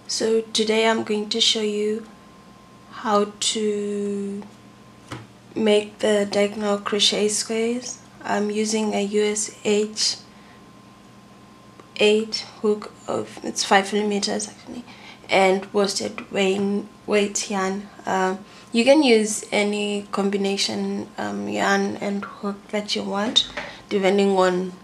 So today I'm going to show you how to make the diagonal crochet squares. I'm using a US H8 hook of, it's 5mm actually, and worsted weight yarn. You can use any combination yarn and hook that you want, depending on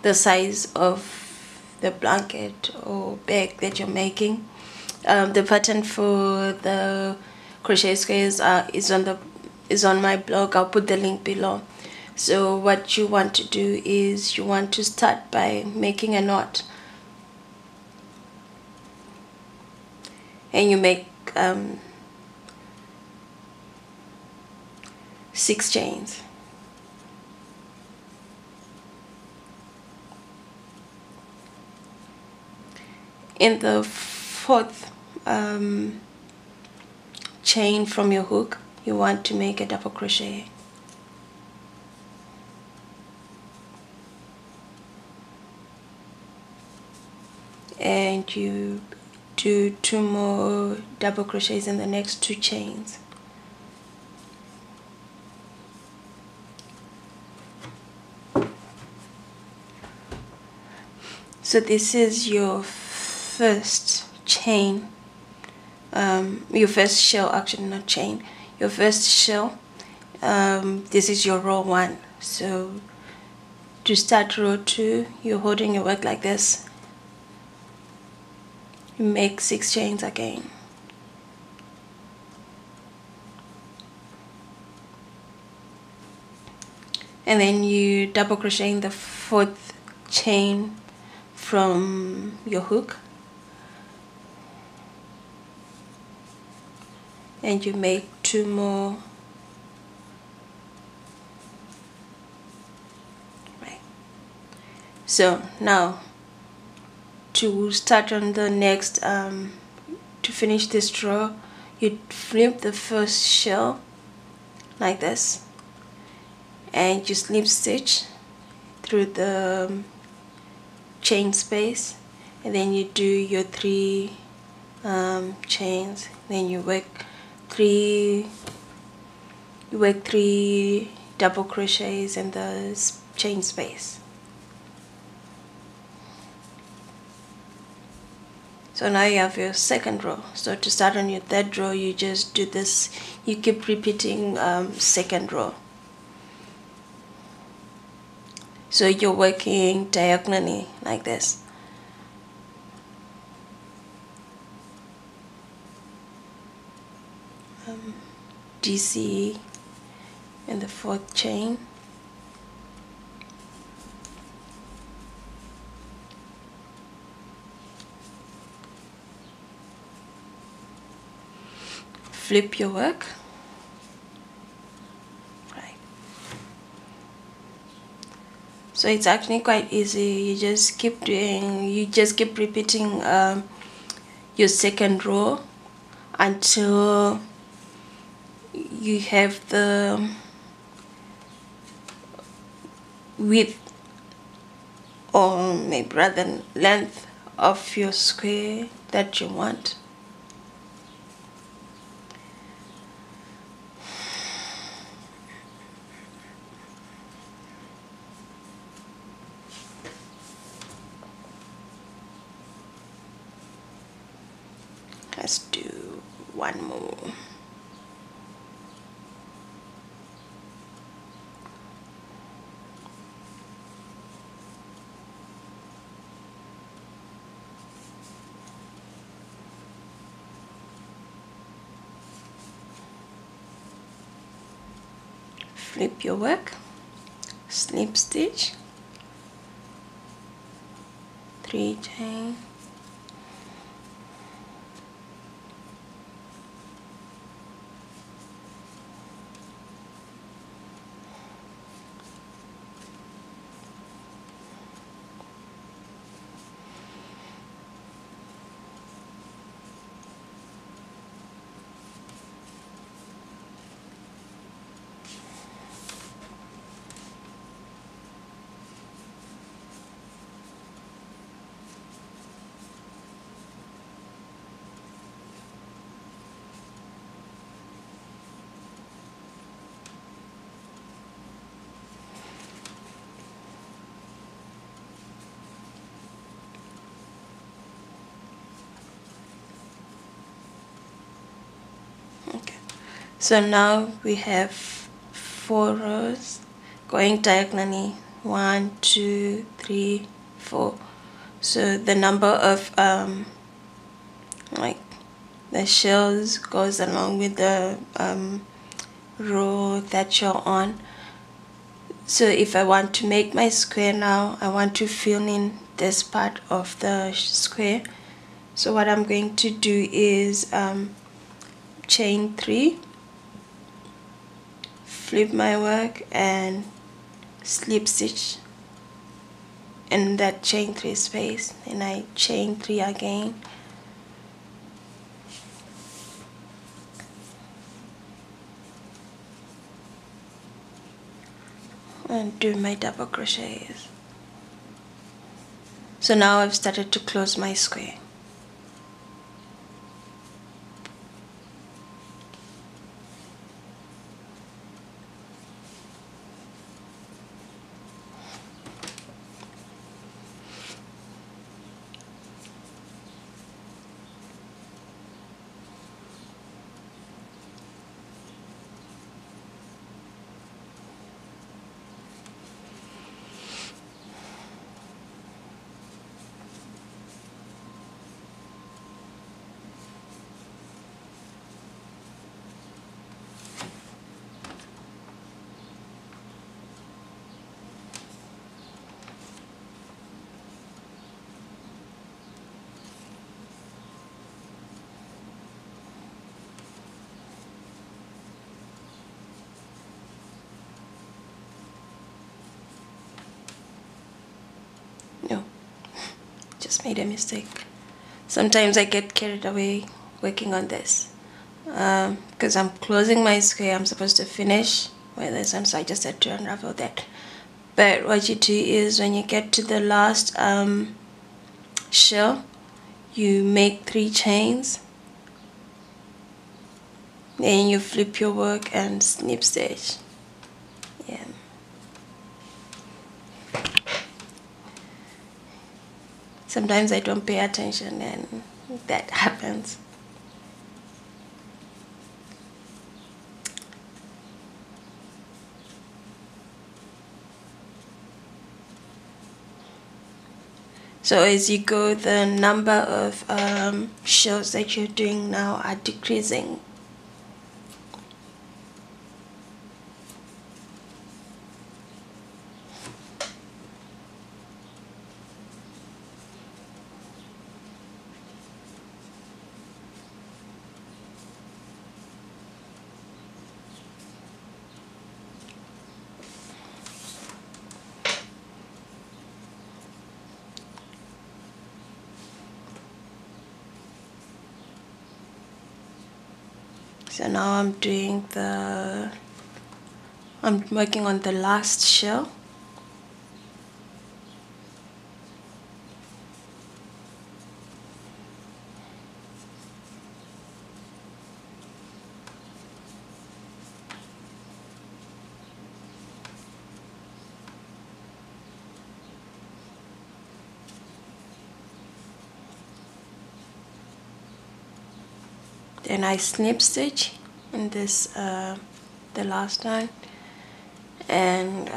the size of the blanket or bag that you're making. The pattern for the crochet squares is on my blog. I'll put the link below. So what you want to do is you want to start by making a knot, and you make 6 chains. In the fourth chain from your hook, you want to make a double crochet. And you do 2 more double crochets in the next 2 chains. So this is your first chain, your first shell, actually not chain, your first shell. This is your row 1. So to start row 2, you're holding your work like this. You make 6 chains again. And then you double crochet in the 4th chain from your hook, and you make 2 more. Right. So now to start on the next, to finish this row, you flip the first shell like this, and you slip stitch through the chain space, and then you do your 3 chains. Then you work 3 double crochets in the chain space. So now you have your second row. So to start on your 3rd row, you just do this. You keep repeating second row. So you're working diagonally like this. DC in the 4th chain. Flip your work. Right. So it's actually quite easy. You just keep repeating your second row until you have the width, or maybe rather length, of your square that you want. Let's do 1 more. Flip your work, slip stitch, 3 chain, So now we have 4 rows going diagonally, 1 2 3 4. So the number of like the shells goes along with the row that you're on. So if I want to make my square now, I want to fill in this part of the square. So what I'm going to do is chain 3, flip my work and slip stitch in that chain 3 space, and I chain 3 again, and do my double crochets. So now I've started to close my square. No, just made a mistake. Sometimes I get carried away working on this because I'm closing my square. I'm supposed to finish with this one, so I just had to unravel that. But what you do is when you get to the last shell, you make 3 chains, then you flip your work and snip stitch. Yeah. Sometimes I don't pay attention and that happens. So as you go, the number of shells that you're doing now are decreasing. So now I'm working on the last shell. Then I snip stitch in this the last one, and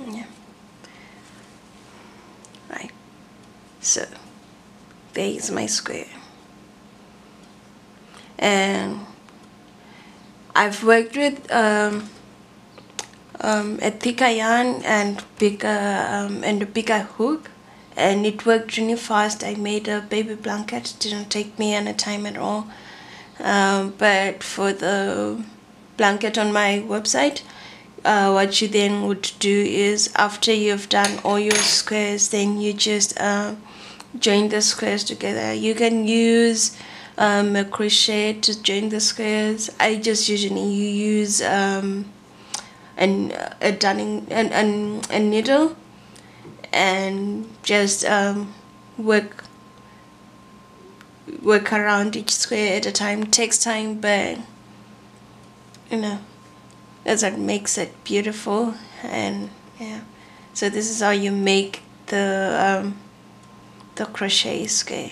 yeah, right. So there is my square, and I've worked with a thicker yarn and a bigger hook, and it worked really fast. I made a baby blanket. It didn't take me any time at all. But for the blanket on my website, what you then would do is, after you've done all your squares, then you just join the squares together. You can use a crochet to join the squares. I just usually use a needle and just work around each square at a time. It takes time, but you know, that's what makes it beautiful. And yeah, so this is how you make the crochet square.